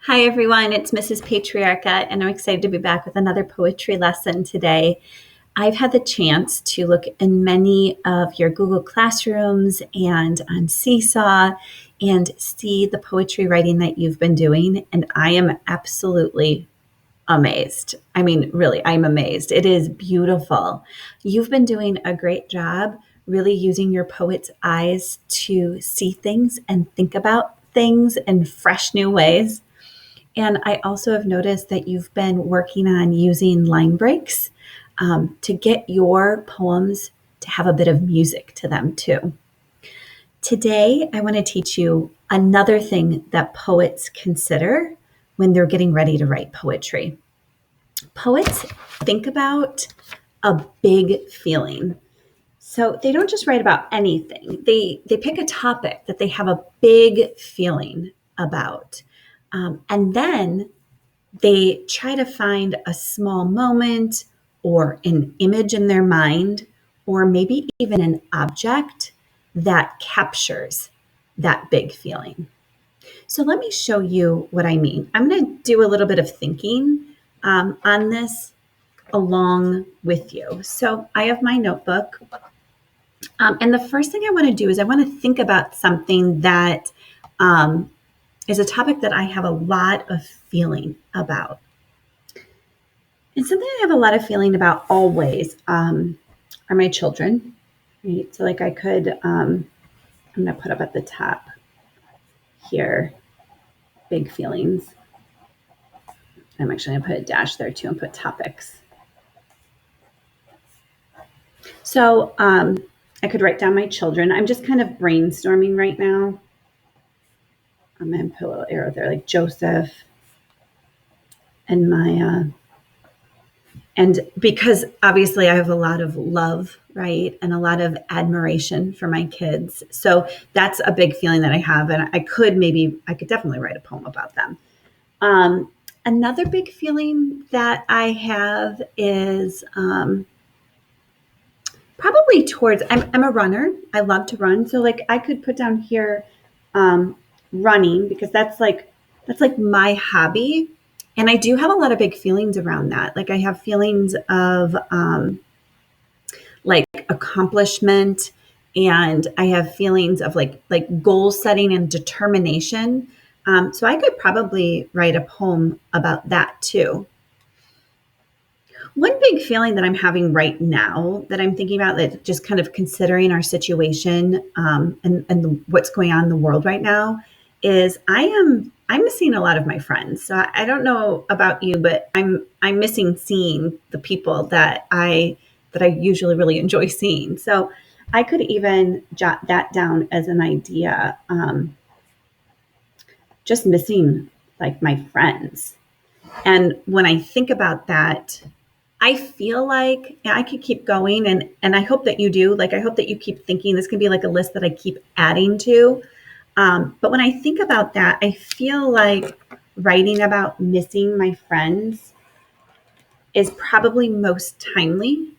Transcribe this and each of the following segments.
Hi, everyone. It's Mrs. Patriarcha, and I'm excited to be back with another poetry lesson today. I've had the chance to look in many of your Google Classrooms and on Seesaw and see the poetry writing that you've been doing, and I am absolutely amazed. I mean, really, I'm amazed. It is beautiful. You've been doing a great job really using your poet's eyes to see things and think about things in fresh new ways. And I also have noticed that you've been working on using line breaks to get your poems to have a bit of music to them too. Today, I want to teach you another thing that poets consider when they're getting ready to write poetry. Poets think about a big feeling. So they don't just write about anything. They pick a topic that they have a big feeling about. And then they try to find a small moment or an image in their mind, or maybe even an object that captures that big feeling. So let me show you what I mean. I'm going to do a little bit of thinking on this along with you. So I have my notebook. And the first thing I want to do is I want to think about something that is a topic that I have a lot of feeling about. And something I have a lot of feeling about always are my children, right? So like I could, I'm going to put up at the top here, big feelings. I'm actually going to put a dash there too and put topics. So I could write down my children. I'm just kind of brainstorming right now. I'm going to put a little arrow there, like Joseph and Maya. And because obviously I have a lot of love, right? And a lot of admiration for my kids. So that's a big feeling that I have. And I could definitely write a poem about them. Another big feeling that I have is probably towards, I'm a runner. I love to run. So like I could put down here running because that's like my hobby. And I do have a lot of big feelings around that. Like I have feelings of like accomplishment, and I have feelings of like goal setting and determination. So I could probably write a poem about that too. One big feeling that I'm having right now that I'm thinking about, that just kind of considering our situation and what's going on in the world right now, is I'm missing a lot of my friends. So I don't know about you, but I'm missing seeing the people that I usually really enjoy seeing. So I could even jot that down as an idea. Just missing like my friends. And when I think about that, I feel like I could keep going, and I hope that you do. Like I hope that you keep thinking. This can be like a list that I keep adding to. But when I think about that, I feel like writing about missing my friends is probably most timely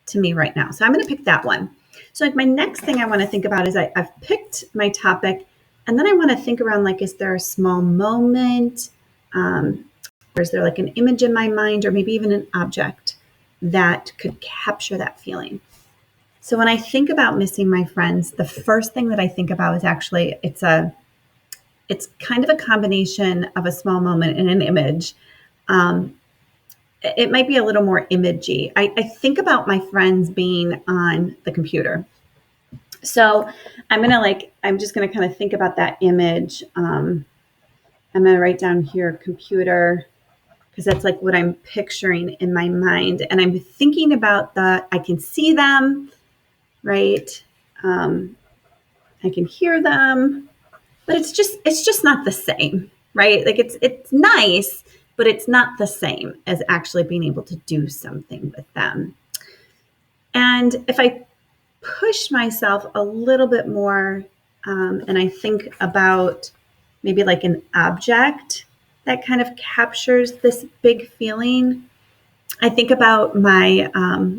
to me right now. So I'm going to pick that one. So like my next thing I want to think about is I've picked my topic, and then I want to think around like, is there a small moment? Or is there like an image in my mind, or maybe even an object that could capture that feeling? So when I think about missing my friends, the first thing that I think about is actually it's kind of a combination of a small moment and an image. It might be a little more imagey. I think about my friends being on the computer. So I'm just gonna kind of think about that image. I'm gonna write down here computer, because that's like what I'm picturing in my mind. And I'm thinking about I can see them, right? I can hear them, but it's just not the same, right? Like it's nice, but it's not the same as actually being able to do something with them. And if I push myself a little bit more, and I think about maybe like an object that kind of captures this big feeling, I think about my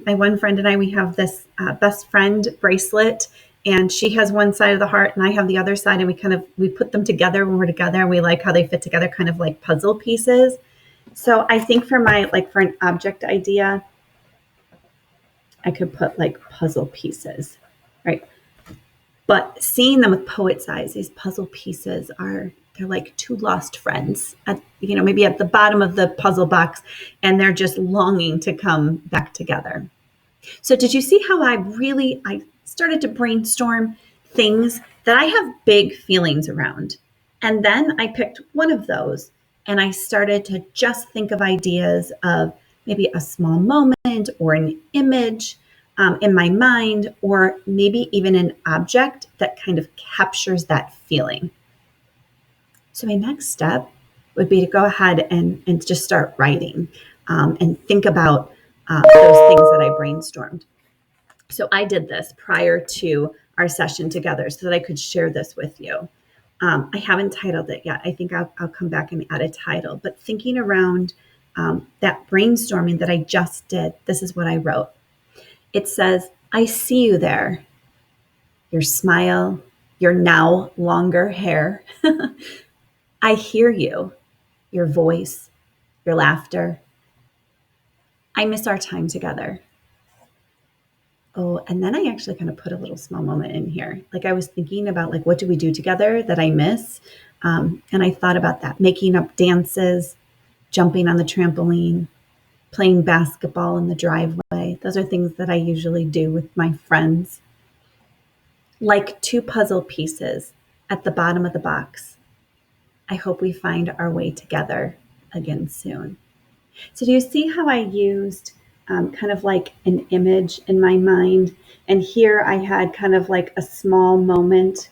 one friend and I. We have this best friend bracelet, and she has one side of the heart and I have the other side, and we put them together when we're together, and we like how they fit together, kind of like puzzle pieces. So I think for an object idea, I could put like puzzle pieces, right? But seeing them with poet's eyes, these puzzle pieces they're like two lost friends at, maybe at the bottom of the puzzle box, and they're just longing to come back together. So did you see how I started to brainstorm things that I have big feelings around? And then I picked one of those and I started to just think of ideas of maybe a small moment or an image in my mind, or maybe even an object that kind of captures that feeling. So my next step would be to go ahead and just start writing and think about those things that I brainstormed. So I did this prior to our session together so that I could share this with you. I haven't titled it yet. I think I'll come back and add a title. But thinking around that brainstorming that I just did, this is what I wrote. It says, I see you there. Your smile, your now longer hair. I hear you, your voice, your laughter. I miss our time together. Oh, and then I actually kind of put a little small moment in here. Like I was thinking about like, what do we do together that I miss? And I thought about that, making up dances, jumping on the trampoline, playing basketball in the driveway. Those are things that I usually do with my friends. Like two puzzle pieces at the bottom of the box. I hope we find our way together again soon. So do you see how I used kind of like an image in my mind? And here I had kind of like a small moment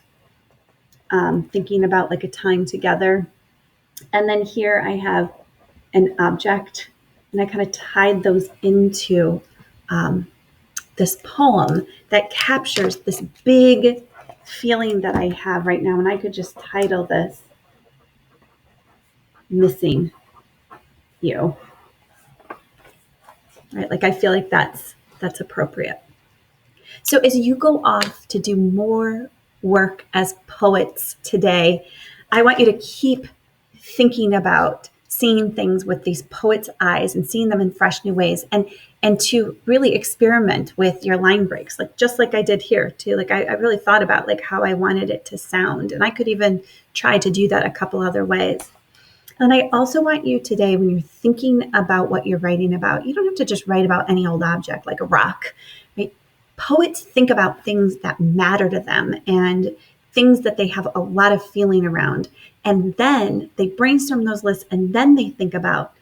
thinking about like a time together. And then here I have an object, and I kind of tied those into this poem that captures this big feeling that I have right now. And I could just title this Missing You. Right? Like I feel like that's appropriate. So as you go off to do more work as poets today, I want you to keep thinking about seeing things with these poets' eyes and seeing them in fresh new ways, and to really experiment with your line breaks, like just like I did here too. Like I really thought about like how I wanted it to sound, and I could even try to do that a couple other ways. And I also want you today, when you're thinking about what you're writing about, you don't have to just write about any old object like a rock, right? Poets think about things that matter to them and things that they have a lot of feeling around. And then they brainstorm those lists, and then they think about,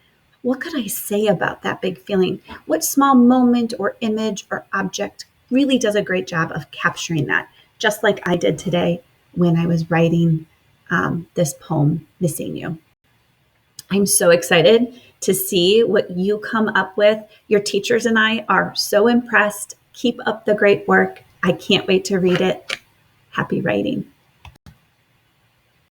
what could I say about that big feeling? What small moment or image or object really does a great job of capturing that, just like I did today when I was writing this poem, Missing You. I'm so excited to see what you come up with. Your teachers and I are so impressed. Keep up the great work. I can't wait to read it. Happy writing.